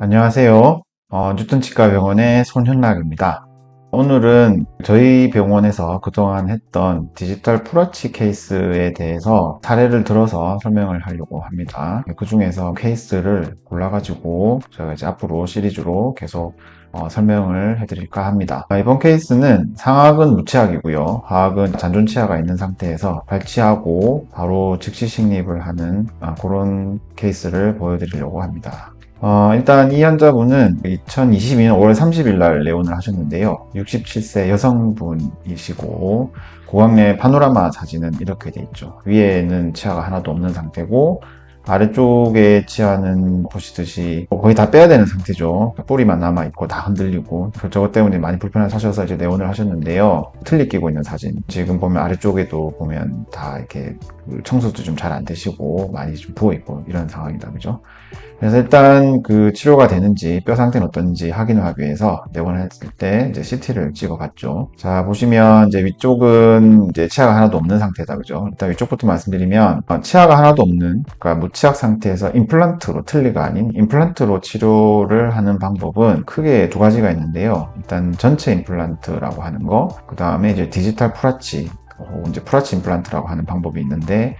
안녕하세요. 뉴턴치과병원의 손현락입니다. 오늘은 저희 병원에서 그동안 했던 디지털 풀어치 케이스에 대해서 사례를 들어서 설명을 하려고 합니다. 그 중에서 케이스를 골라가지고 저희가 이제 앞으로 시리즈로 계속 설명을 해드릴까 합니다. 이번 케이스는 상악은 무치악이고요. 하악은 잔존치아가 있는 상태에서 발치하고 바로 즉시 식립을 하는 그런 케이스를 보여드리려고 합니다. 일단 이 환자분은 2022년 5월 30일 날 내원을 하셨는데요. 67세 여성분이시고 고강내 파노라마 사진은 이렇게 돼 있죠. 위에는 치아가 하나도 없는 상태고 아래쪽에 치아는 보시듯이 거의 다 빼야 되는 상태죠. 뿌리만 남아있고 다 흔들리고 저것 때문에 많이 불편하셔서 이제 내원을 하셨는데요. 틀니 끼고 있는 사진 지금 보면 아래쪽에도 보면 다 이렇게 청소도 좀 잘 안 되시고 많이 좀 부어있고 이런 상황이다, 그죠? 그래서 일단 그 치료가 되는지 뼈 상태는 어떤지 확인을 하기 위해서 내원을 했을 때 이제 CT를 찍어봤죠. 자, 보시면 이제 위쪽은 이제 치아가 하나도 없는 상태다, 그죠? 일단 위쪽부터 말씀드리면 치아가 하나도 없는, 그러니까 무치악 상태에서 임플란트로, 틀니가 아닌 임플란트로 치료를 하는 방법은 크게 두 가지가 있는데요. 일단 전체 임플란트라고 하는 거, 그 다음에 이제 디지털 풀아치 혹은 이제 풀아치 임플란트라고 하는 방법이 있는데,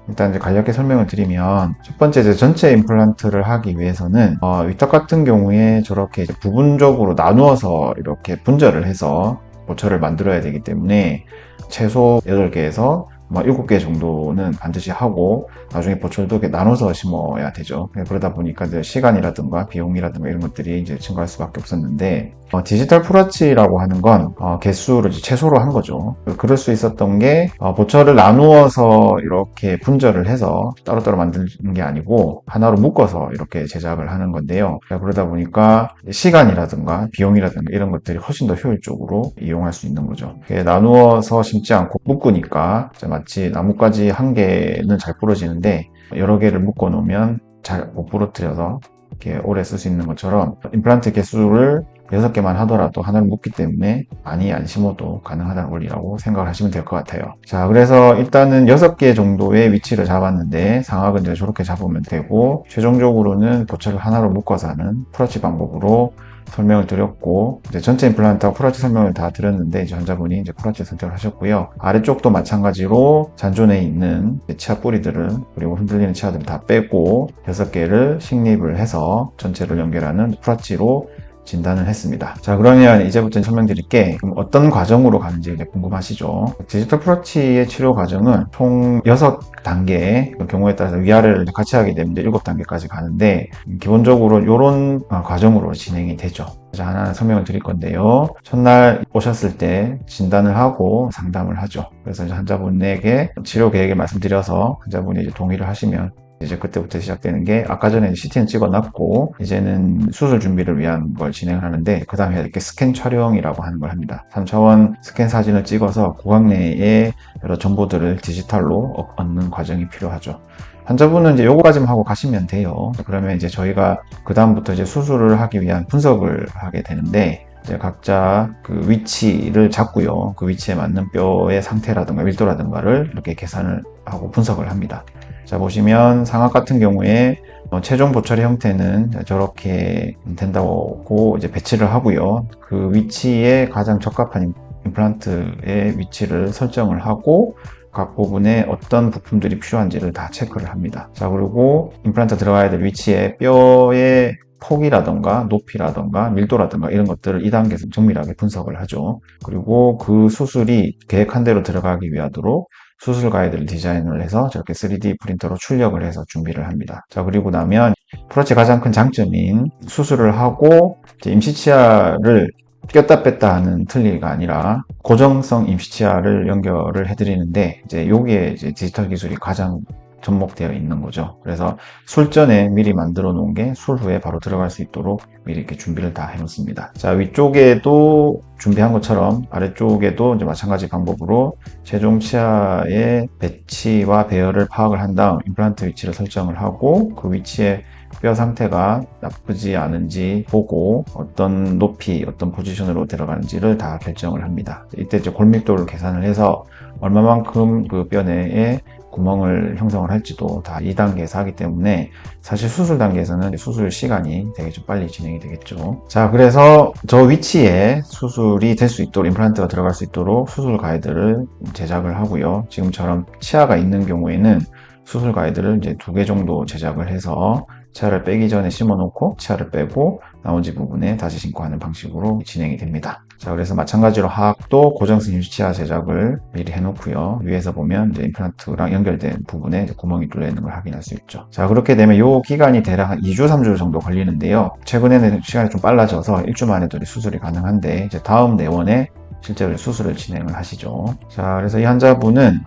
일단 이제 간략하게 설명을 드리면 첫 번째 이제 전체 임플란트를 하기 위해서는 위탁 같은 경우에 저렇게 이제 부분적으로 나누어서 이렇게 분절을 해서 모처를 만들어야 되기 때문에 최소 8개에서 7개 정도는 반드시 하고 나중에 보철도 이렇게 나눠서 심어야 되죠. 그러다 보니까 이제 시간이라든가 비용이라든가 이런 것들이 이제 증가할 수밖에 없었는데 디지털 풀아치라고 하는 건 개수를 이제 최소로 한 거죠. 그럴 수 있었던 게 보철을 나누어서 이렇게 분절을 해서 따로따로 만드는 게 아니고 하나로 묶어서 이렇게 제작을 하는 건데요. 그러다 보니까 시간이라든가 비용이라든가 이런 것들이 훨씬 더 효율적으로 이용할 수 있는 거죠. 나누어서 심지 않고 묶으니까 마치 나뭇가지 한 개는 잘 부러지는데 여러 개를 묶어 놓으면 잘 못 부러뜨려서 이렇게 오래 쓸 수 있는 것처럼 임플란트 개수를 6개만 하더라도 하나를 묶기 때문에 많이 안 심어도 가능하다는 원리라고 생각을 하시면 될 것 같아요. 자, 그래서 일단은 6개 정도의 위치를 잡았는데 상악은 이제 저렇게 잡으면 되고 최종적으로는 보철을 하나로 묶어서 하는 풀어치 방법으로 설명을 드렸고 이제 전체 임플란트하고 풀아치 설명을 다 드렸는데 이제 환자분이 이제 풀아치 선택을 하셨고요. 아래쪽도 마찬가지로 잔존에 있는 치아 뿌리들을 그리고 흔들리는 치아들을 다 빼고 6개를 식립을 해서 전체를 연결하는 풀아치로 진단을 했습니다. 자, 그러면 이제부터 설명드릴게 그럼 어떤 과정으로 가는지 궁금하시죠? 디지털 풀어치의 치료 과정은 총 6단계, 경우에 따라서 위아래를 같이 하게 되면 7단계까지 가는데 기본적으로 이런 과정으로 진행이 되죠. 자, 하나 설명을 드릴 건데요. 첫날 오셨을 때 진단을 하고 상담을 하죠. 그래서 이제 환자분에게 치료 계획을 말씀드려서 환자분이 이제 동의를 하시면 이제 그때부터 시작되는 게 아까 전에 CT는 찍어놨고 이제는 수술 준비를 위한 걸 진행을 하는데 그 다음에 이렇게 스캔 촬영이라고 하는 걸 합니다. 3차원 스캔 사진을 찍어서 고강내의 여러 정보들을 디지털로 얻는 과정이 필요하죠. 환자분은 이제 요거까지만 하고 가시면 돼요. 그러면 이제 저희가 그 다음부터 이제 수술을 하기 위한 분석을 하게 되는데 이제 각자 그 위치를 잡고요. 그 위치에 맞는 뼈의 상태라든가 밀도라든가를 이렇게 계산을 하고 분석을 합니다. 자, 보시면 상악 같은 경우에 최종 보철의 형태는 저렇게 된다고 이제 배치를 하고요. 그 위치에 가장 적합한 임플란트의 위치를 설정을 하고 각 부분에 어떤 부품들이 필요한지를 다 체크를 합니다. 자, 그리고 임플란트 들어가야 될 위치에 뼈의 폭이라던가 높이라던가 밀도라던가 이런 것들을 2단계에서 정밀하게 분석을 하죠. 그리고 그 수술이 계획한 대로 들어가기 위하도록 수술 가이드를 디자인을 해서 저렇게 3D 프린터로 출력을 해서 준비를 합니다. 자, 그리고 나면 풀어치 가장 큰 장점인 수술을 하고 임시치아를 꼈다 뺐다 하는 틀니가 아니라 고정성 임시치아를 연결을 해드리는데 이제 여기에 이제 디지털 기술이 가장 접목되어 있는 거죠. 그래서 술 전에 미리 만들어 놓은 게 술 후에 바로 들어갈 수 있도록 미리 이렇게 준비를 다 해 놓습니다. 자, 위쪽에도 준비한 것처럼 아래쪽에도 이제 마찬가지 방법으로 최종 치아의 배치와 배열을 파악을 한 다음 임플란트 위치를 설정을 하고 그 위치에 뼈 상태가 나쁘지 않은지 보고 어떤 높이, 어떤 포지션으로 들어가는지를 다 결정을 합니다. 이때 이제 골밀도를 계산을 해서 얼마만큼 그 뼈 내에 구멍을 형성을 할지도 다 2단계에서 하기 때문에 사실 수술 단계에서는 수술 시간이 되게 좀 빨리 진행이 되겠죠. 자, 그래서 저 위치에 수술이 될 수 있도록, 임플란트가 들어갈 수 있도록 수술 가이드를 제작을 하고요. 지금처럼 치아가 있는 경우에는 수술 가이드를 이제 2개 정도 제작을 해서 치아를 빼기 전에 심어놓고 치아를 빼고 나머지 부분에 다시 신고 하는 방식으로 진행이 됩니다. 자, 그래서 마찬가지로 하악도 고정성 임시치아 제작을 미리 해놓고요. 위에서 보면 이제 임플란트랑 연결된 부분에 이제 구멍이 뚫려 있는 걸 확인할 수 있죠. 자, 그렇게 되면 이 기간이 대략 한 2주, 3주 정도 걸리는데요. 최근에는 시간이 좀 빨라져서 1주 만에도 수술이 가능한데 이제 다음 내원에 실제로 수술을 진행을 하시죠. 자, 그래서 이 환자분은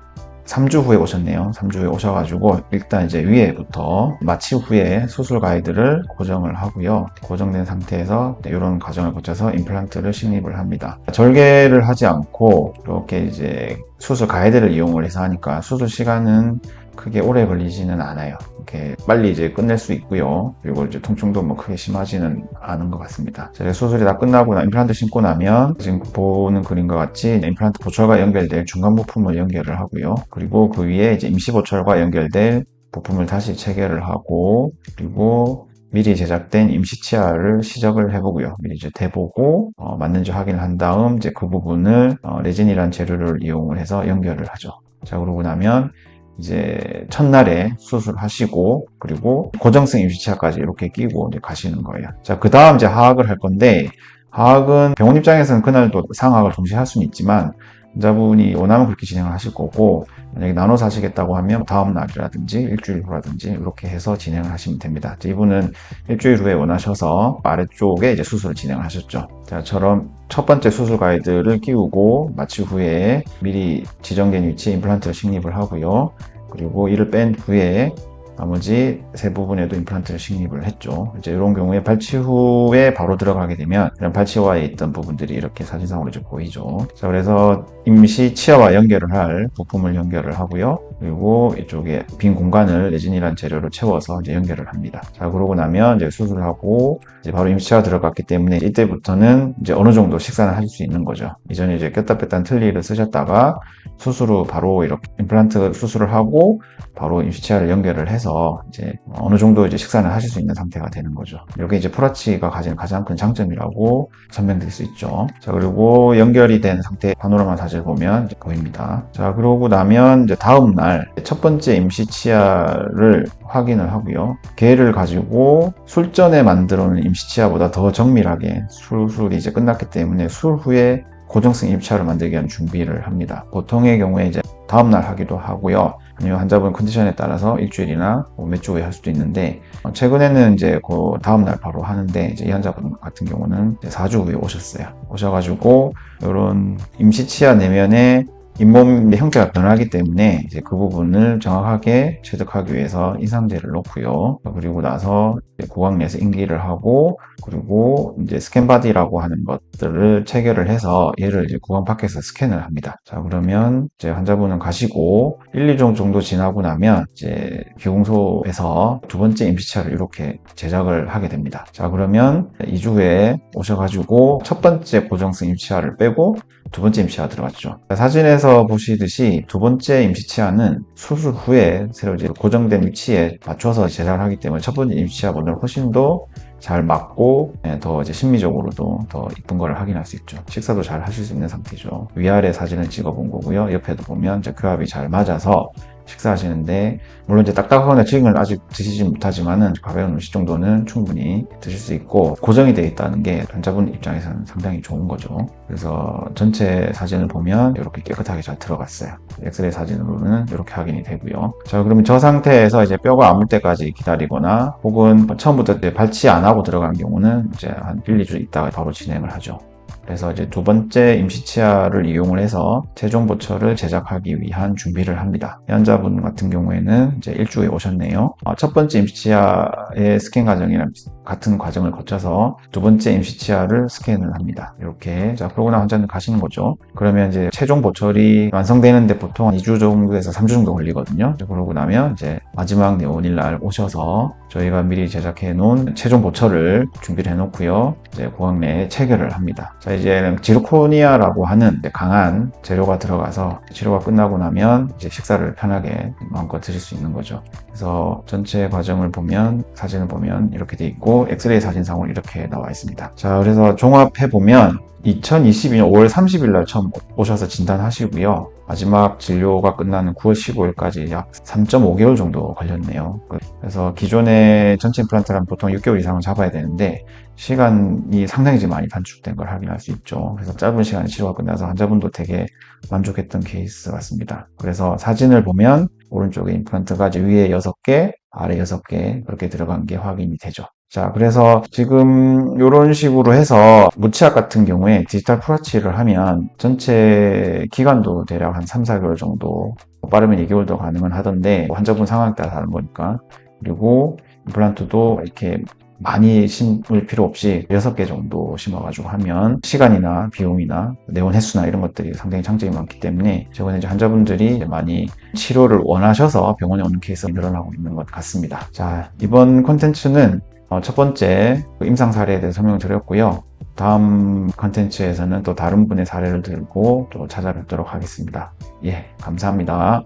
3주 후에 오셨네요. 3주 후에 오셔가지고 일단 이제 위에부터 마취 후에 수술 가이드를 고정을 하고요. 고정된 상태에서 이런 과정을 거쳐서 임플란트를 식립을 합니다. 절개를 하지 않고 이렇게 이제 수술 가이드를 이용을 해서 하니까 수술 시간은 크게 오래 걸리지는 않아요. 이렇게 빨리 이제 끝낼 수 있고요. 그리고 이제 통증도 뭐 크게 심하지는 않은 것 같습니다. 수술이 다 끝나고 임플란트 신고 나면 지금 보는 그림과 같이 임플란트 보철과 연결될 중간 부품을 연결을 하고요. 그리고 그 위에 이제 임시 보철과 연결될 부품을 다시 체결을 하고, 그리고 미리 제작된 임시 치아를 시접을 해보고요. 미리 이제 대보고 맞는지 확인을 한 다음 이제 그 부분을 레진이라는 재료를 이용을 해서 연결을 하죠. 자, 그러고 나면 이제 첫날에 수술하시고, 그리고 고정성 임시치아까지 이렇게 끼고 이제 가시는 거예요. 자, 그 다음 이제 하악을 할 건데, 하악은 병원 입장에서는 그날도 상하악을 동시에 할 수는 있지만 환자분이 원하면 그렇게 진행을 하실 거고, 만약에 나눠서 하시겠다고 하면 다음 날이라든지 일주일 후라든지 이렇게 해서 진행을 하시면 됩니다. 이분은 일주일 후에 원하셔서 아래쪽에 이제 수술을 진행을 하셨죠. 자, 저런 첫 번째 수술 가이드를 끼우고 마취 후에 미리 지정된 위치에 임플란트를 식립을 하고요. 그리고 이를 뺀 후에 나머지 세 부분에도 임플란트를 식립을 했죠. 이제 이런 경우에 발치 후에 바로 들어가게 되면 이런 발치와에 있던 부분들이 이렇게 사진상으로 이제 보이죠. 자, 그래서 임시 치아와 연결을 할 부품을 연결을 하고요. 그리고 이쪽에 빈 공간을 레진이라는 재료로 채워서 이제 연결을 합니다. 자, 그러고 나면 이제 수술을 하고 이제 바로 임시치아가 들어갔기 때문에 이때부터는 이제 어느 정도 식사를 하실 수 있는 거죠. 이전에 이제 꼈다 뺐다는 틀니를 쓰셨다가 수술 후 바로 이렇게 임플란트 수술을 하고 바로 임시치아를 연결을 해서 이제 어느 정도 이제 식사를 하실 수 있는 상태가 되는 거죠. 이게 이제 프라치가 가지는 가장 큰 장점이라고 설명드릴 수 있죠. 자, 그리고 연결이 된 상태 파노라마 사진을 보면 이제 보입니다. 자, 그러고 나면 이제 다음 날 첫 번째 임시치아를 확인을 하고요. 걔를 가지고 술전에 만들어 놓은 임시치아보다 더 정밀하게 수술이 이제 끝났기 때문에 술 후에 고정성 임시치아를 만들기 위한 준비를 합니다. 보통의 경우에 이제 다음날 하기도 하고요. 아니면 환자분 컨디션에 따라서 일주일이나 몇 주 후에 할 수도 있는데, 최근에는 이제 그 다음날 바로 하는데, 이제 이 환자분 같은 경우는 4주 후에 오셨어요. 오셔가지고, 이런 임시치아 내면에 잇몸의 형태가 변하기 때문에 이제 그 부분을 정확하게 체득하기 위해서 인상제를 놓고요. 그리고 나서 고강내에서 인기를 하고, 그리고 이제 스캔바디라고 하는 것들을 체결을 해서 얘를 이제 구강 밖에서 스캔을 합니다. 자, 그러면 이제 환자분은 가시고 1, 2주 정도 지나고 나면 이제 기공소에서 두 번째 임시치아를 이렇게 제작을 하게 됩니다. 자, 그러면 2주 후에 오셔가지고 첫 번째 고정성 임시치아를 빼고 두 번째 임시치아가 들어갔죠. 사진에서 보시듯이 두 번째 임시치아는 수술 후에 새로 이제 고정된 위치에 맞춰서 제작을 하기 때문에 첫 번째 임시치아보다는 훨씬 더 잘 맞고 더 이제 심미적으로도 더 이쁜 거를 확인할 수 있죠. 식사도 잘 하실 수 있는 상태죠. 위아래 사진을 찍어본 거고요. 옆에도 보면 이제 교합이 잘 맞아서 식사하시는데, 물론 이제 딱딱하거나 지금은 아직 드시지 못하지만은 가벼운 음식 정도는 충분히 드실 수 있고, 고정이 되어 있다는 게 환자분 입장에서는 상당히 좋은 거죠. 그래서 전체 사진을 보면 이렇게 깨끗하게 잘 들어갔어요. 엑스레이 사진으로는 이렇게 확인이 되고요. 자, 그러면 저 상태에서 이제 뼈가 아물 때까지 기다리거나, 혹은 처음부터 발치 안 하고 들어간 경우는 이제 한 1, 2주 있다가 바로 진행을 하죠. 그래서 이제 두 번째 임시치아를 이용을 해서 최종 보철을 제작하기 위한 준비를 합니다. 이 환자분 같은 경우에는 이제 일주에 오셨네요. 첫 번째 임시치아의 스캔 과정이랑 같은 과정을 거쳐서 두 번째 임시치아를 스캔을 합니다. 이렇게. 자, 그러고 나 환자는 가시는 거죠. 그러면 이제 최종 보철이 완성되는데 보통 2주 정도에서 3주 정도 걸리거든요. 그러고 나면 이제 마지막 네오닐 날 오셔서 저희가 미리 제작해 놓은 최종 보철을 준비를 해 놓고요. 이제 고각 내에 체결을 합니다. 자, 이제 지르코니아라고 하는 강한 재료가 들어가서 치료가 끝나고 나면 이제 식사를 편하게 마음껏 드실 수 있는 거죠. 그래서 전체 과정을 보면, 사진을 보면 이렇게 돼 있고, 엑스레이 사진상으로 이렇게 나와 있습니다. 자, 그래서 종합해 보면 2022년 5월 30일 날 처음 오셔서 진단하시고요. 마지막 진료가 끝나는 9월 15일까지 약 3.5개월 정도 걸렸네요. 그래서 기존의 전체 임플란트라면 보통 6개월 이상은 잡아야 되는데 시간이 상당히 좀 많이 단축된 걸 확인할 수 있죠. 그래서 짧은 시간에 치료가 끝나서 환자분도 되게 만족했던 케이스 같습니다. 그래서 사진을 보면 오른쪽에 임플란트가 이제 위에 6개, 아래 6개 그렇게 들어간 게 확인이 되죠. 자, 그래서 지금 이런 식으로 해서 무치약 같은 경우에 디지털 프라치를 하면 전체 기간도 대략 한 3, 4개월 정도, 빠르면 2개월도 가능은 하던데 환자분 상황에 따라 다른 거니까. 그리고 임플란트도 이렇게 많이 심을 필요 없이 6개 정도 심어가지고 하면 시간이나 비용이나 내원 횟수나 이런 것들이 상당히 장점이 많기 때문에 최근에 이제 환자분들이 많이 치료를 원하셔서 병원에 오는 케이스가 늘어나고 있는 것 같습니다. 자, 이번 콘텐츠는 첫 번째 임상 사례에 대해서 설명을 드렸고요. 다음 컨텐츠에서는 또 다른 분의 사례를 들고 또 찾아뵙도록 하겠습니다. 예, 감사합니다.